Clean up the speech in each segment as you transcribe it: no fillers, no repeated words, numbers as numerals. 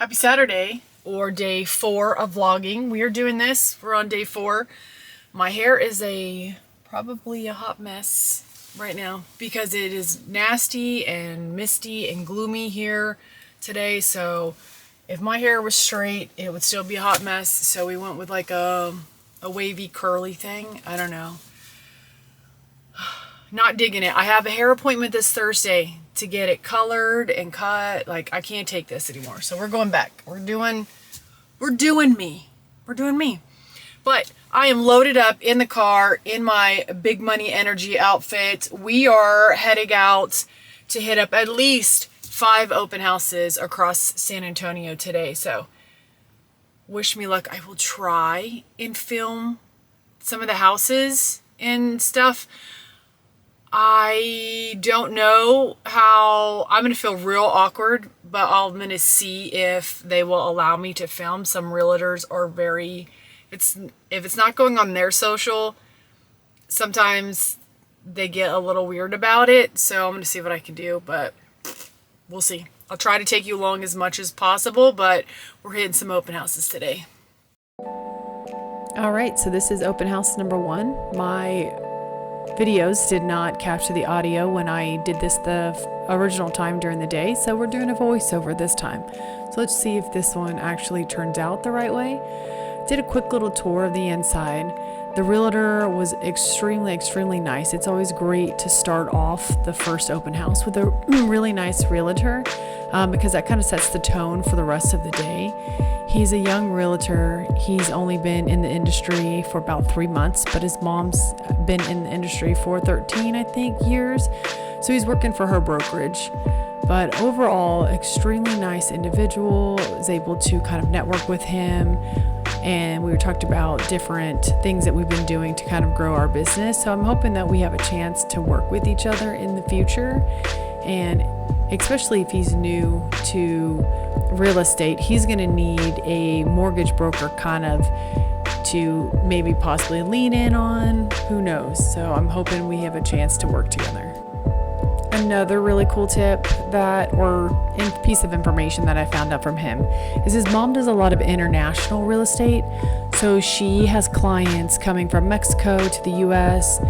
Happy Saturday, or day 4 of vlogging. We are doing this. We're on day 4. My hair is probably a hot mess right now because it is nasty and misty and gloomy here today. So if my hair was straight, it would still be a hot mess. So we went with like a wavy curly thing. I don't know. Not digging it. I have a hair appointment this Thursday to get it colored and cut. Like, I can't take this anymore. So we're going back. We're doing me. We're doing me. But I am loaded up in the car in my big money energy outfit. We are heading out to hit up at least 5 open houses across San Antonio today. So wish me luck. I will try and film some of the houses and stuff. I don't know how. I'm going to feel real awkward, but I'm going to see if they will allow me to film. Some realtors are if it's not going on their social, sometimes they get a little weird about it. So I'm going to see what I can do, but we'll see. I'll try to take you along as much as possible, but we're hitting some open houses today. All right, so this is open house number 1. My videos did not capture the audio when I did this the original time during the day, so we're doing a voiceover this time. So let's see if this one actually turns out the right way. Did a quick little tour of the inside. The realtor was extremely nice. It's always great to start off the first open house with a really nice realtor because that kind of sets the tone for the rest of the day. He's a young realtor. He's only been in the industry for about 3 months, but his mom's been in the industry for 13, I think, years. So he's working for her brokerage. But overall, extremely nice individual. I was able to kind of network with him. And we talked about different things that we've been doing to kind of grow our business. So I'm hoping that we have a chance to work with each other in the future. And especially if he's new to real estate, he's going to need a mortgage broker kind of to maybe possibly lean in on. Who knows? So I'm hoping we have a chance to work together. Another really cool tip piece of information that I found out from him is his mom does a lot of international real estate. So she has clients coming from Mexico to the US,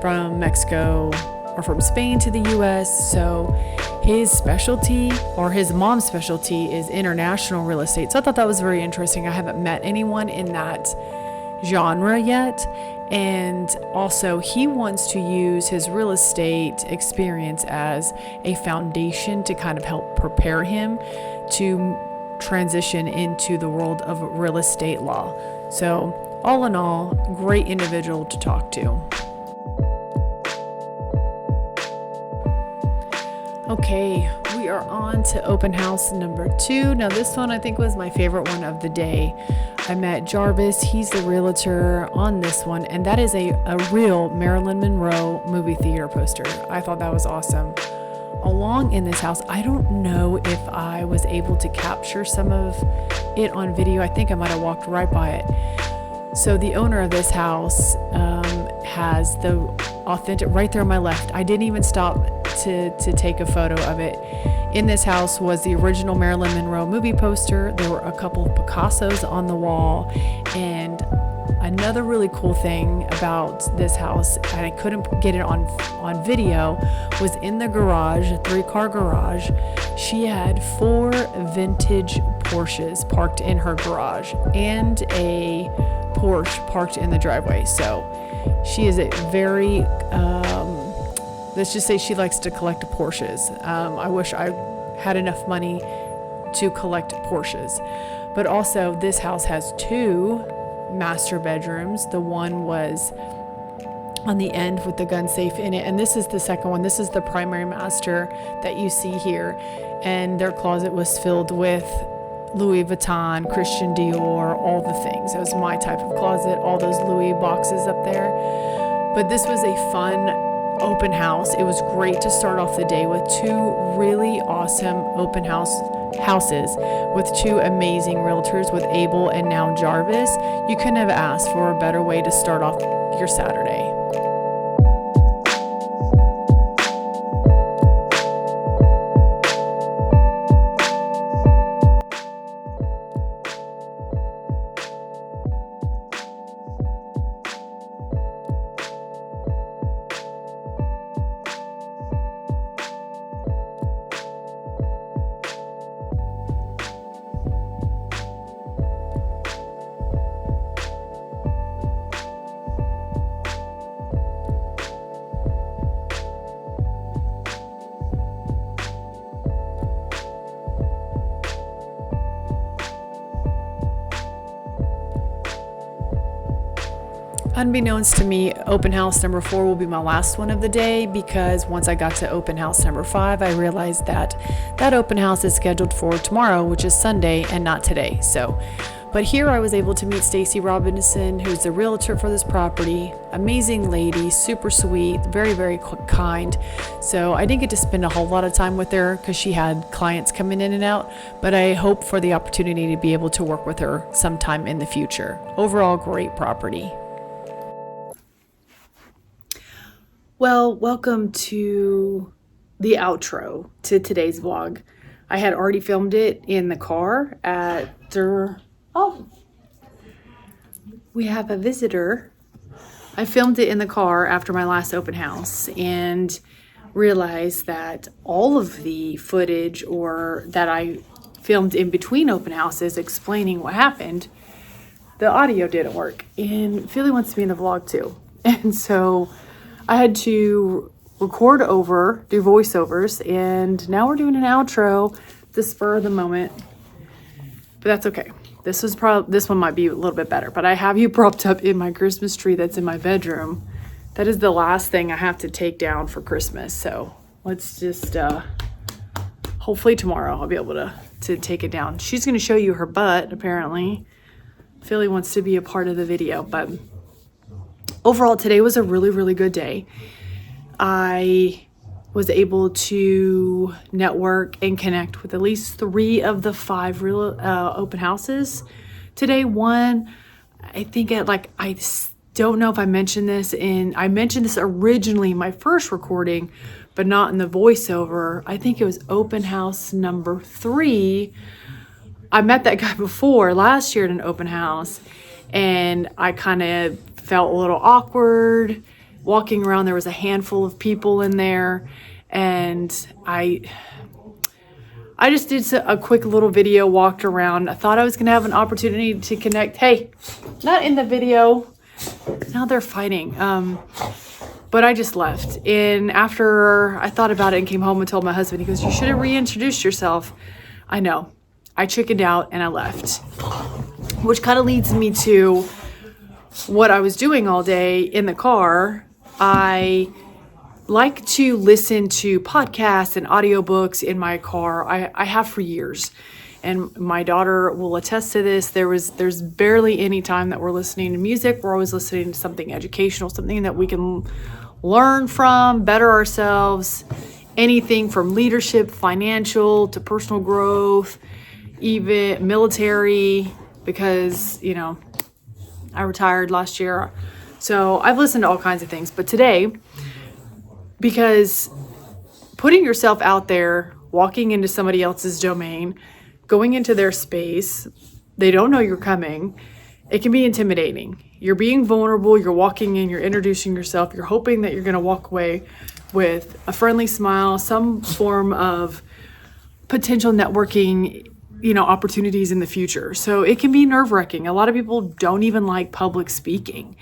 from Mexico or from Spain to the US. So his specialty, or his mom's specialty, is international real estate. So I thought that was very interesting. I haven't met anyone in that genre yet. And also, he wants to use his real estate experience as a foundation to kind of help prepare him to transition into the world of real estate law. So all in all, great individual to talk to. Okay, we are on to open house number 2. Now this one I think was my favorite one of the day. I met Jarvis. He's the realtor on this one, and that is a real Marilyn Monroe movie theater poster. I thought that was awesome. Along in this house, I don't know if I was able to capture some of it on video. I think I might have walked right by it. So the owner of this house has the authentic, right there on my left. I didn't even stop to take a photo of it. In this house was the original Marilyn Monroe movie poster. There were a couple of Picassos on the wall. And another really cool thing about this house, and I couldn't get it on video, was in the garage, a 3-car garage. She had 4 vintage Porsches parked in her garage and a Porsche parked in the driveway. So she is a very, let's just say she likes to collect Porsches. I wish I had enough money to collect Porsches. But also, this house has 2 master bedrooms. The one was on the end with the gun safe in it, and this is the second one. This is the primary master that you see here. And their closet was filled with Louis Vuitton, Christian Dior, all the things. It was my type of closet, all those Louis boxes up there. But this was a fun open house. It was great to start off the day with 2 really awesome open houses with 2 amazing realtors, with Abel and now Jarvis. You couldn't have asked for a better way to start off your Saturday. Unbeknownst to me, open house number 4 will be my last one of the day, because once I got to open house number 5, I realized that that open house is scheduled for tomorrow, which is Sunday, and not today. But here I was able to meet Stacy Robinson, who's the realtor for this property. Amazing lady, super sweet, very, very kind. So I didn't get to spend a whole lot of time with her because she had clients coming in and out, but I hope for the opportunity to be able to work with her sometime in the future. Overall, great property. Well, welcome to the outro to today's vlog. I had already filmed it in the car we have a visitor. I filmed it in the car after my last open house and realized that all of the footage that I filmed in between open houses explaining what happened, the audio didn't work. And Philly wants to be in the vlog too. And so I had to do voiceovers, and now we're doing an outro, the spur of the moment. But that's okay. This one might be a little bit better, but I have you propped up in my Christmas tree that's in my bedroom. That is the last thing I have to take down for Christmas. So let's just, hopefully tomorrow I'll be able to take it down. She's going to show you her butt, apparently. Philly wants to be a part of the video, but overall today was a really, really good day. I was able to network and connect with at least 3 of the 5 real open houses today. One, I think I don't know if I mentioned this I mentioned this originally in my first recording, but not in the voiceover. I think it was open house number 3. I met that guy before last year at an open house, and I kind of felt a little awkward walking around. There was a handful of people in there, and I just did a quick little video, walked around. I thought I was gonna have an opportunity to connect. Hey, not in the video. Now they're fighting. But I just left. And after I thought about it and came home and told my husband, he goes, "You should have reintroduced yourself." I know. I chickened out and I left. Which kind of leads me to what I was doing all day in the car. I like to listen to podcasts and audiobooks in my car. I have for years. And my daughter will attest to this. There's barely any time that we're listening to music. We're always listening to something educational, something that we can learn from, better ourselves, anything from leadership, financial, to personal growth, even military, because, I retired last year. So I've listened to all kinds of things. But today, because putting yourself out there, walking into somebody else's domain, going into their space, they don't know you're coming, it can be intimidating. You're being vulnerable, you're walking in, you're introducing yourself, you're hoping that you're going to walk away with a friendly smile, some form of potential networking, opportunities in the future. So it can be nerve-wracking. A lot of people don't even like public speaking,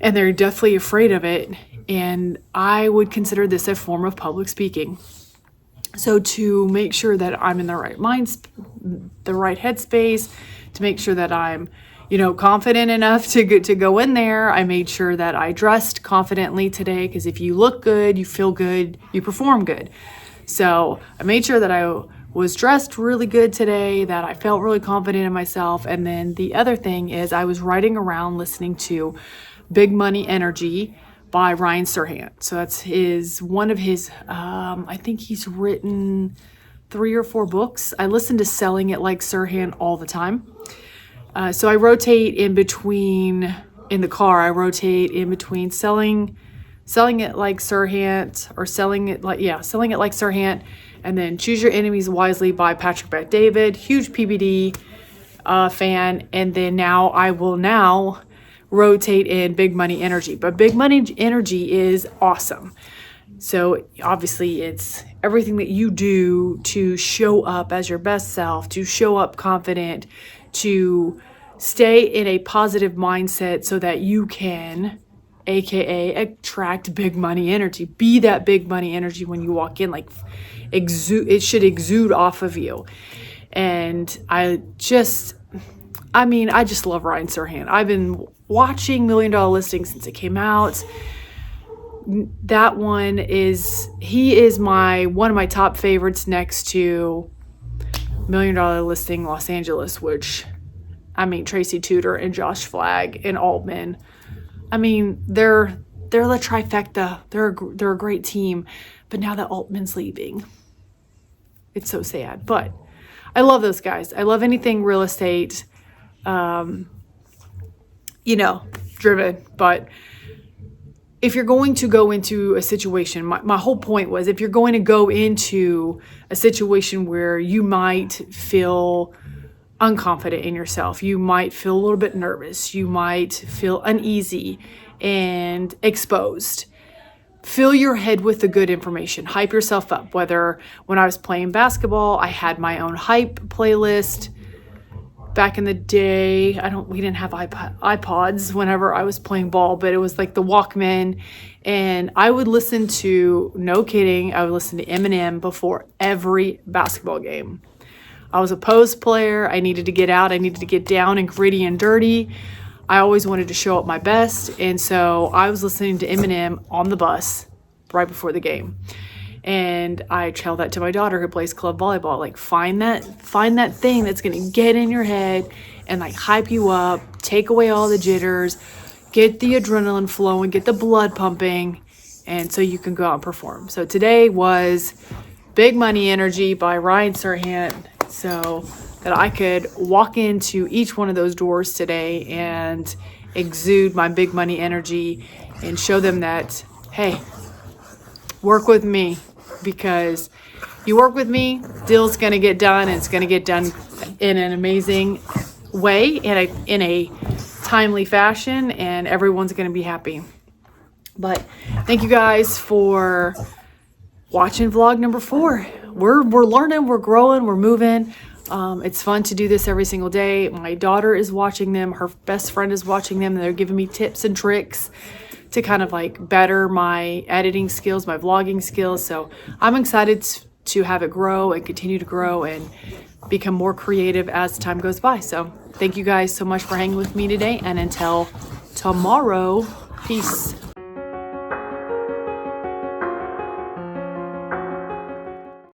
and they're deathly afraid of it. And I would consider this a form of public speaking. So to make sure that I'm in the right the right headspace, to make sure that I'm, confident enough to go in there, I made sure that I dressed confidently today, because if you look good, you feel good, you perform good. So I made sure that I was dressed really good today, that I felt really confident in myself. And then the other thing is I was riding around listening to Big Money Energy by Ryan Serhant. So that's one of his, I think he's written 3 or 4 books. I listen to Selling It Like Serhant all the time. So I rotate in between, in the car, I rotate in between Selling It Like Serhant, or Selling It Like Serhant, and then Choose Your Enemies Wisely by Patrick Bet-David. Huge PBD fan. And then I will rotate in Big Money Energy. But Big Money Energy is awesome. So obviously it's everything that you do to show up as your best self, to show up confident, to stay in a positive mindset so that you can, AKA, attract big money energy. Be that big money energy when you walk in, it should exude off of you. And I just love Ryan Serhant. I've been watching $1 Million Listing since it came out. That one he is one of my top favorites next to $1 Million Listing Los Angeles, which, I mean, Tracy Tudor and Josh Flagg and Altman. I mean, they're the trifecta. They're a great team, but now that Altman's leaving, it's so sad. But I love those guys. I love anything real estate, driven. But if you're going to go into a situation, my whole point was, if you're going to go into a situation where you might feel unconfident in yourself, you might feel a little bit nervous, you might feel uneasy and exposed, fill your head with the good information. Hype yourself up. Whether when I was playing basketball, I had my own hype playlist. Back in the day, we didn't have iPods whenever I was playing ball, but it was like the Walkman. And I would listen to, no kidding, I would listen to Eminem before every basketball game. I was a post player. I needed to get out. I needed to get down and gritty and dirty. I always wanted to show up my best. And so I was listening to Eminem on the bus right before the game. And I tell that to my daughter who plays club volleyball, like, find that thing that's going to get in your head and like hype you up, take away all the jitters, get the adrenaline flowing, get the blood pumping, and so you can go out and perform. So today was Big Money Energy by Ryan Serhant, so that I could walk into each one of those doors today and exude my big money energy and show them that, hey, work with me, because you work with me, deal's going to get done, and it's going to get done in an amazing way, in a timely fashion, and everyone's going to be happy. But thank you guys for watching vlog number 4. We're learning, we're growing, we're moving. It's fun to do this every single day. My daughter is watching them. Her best friend is watching them, and they're giving me tips and tricks to kind of like better my editing skills, my vlogging skills. So I'm excited to have it grow and continue to grow and become more creative as time goes by. So thank you guys so much for hanging with me today. And until tomorrow, peace.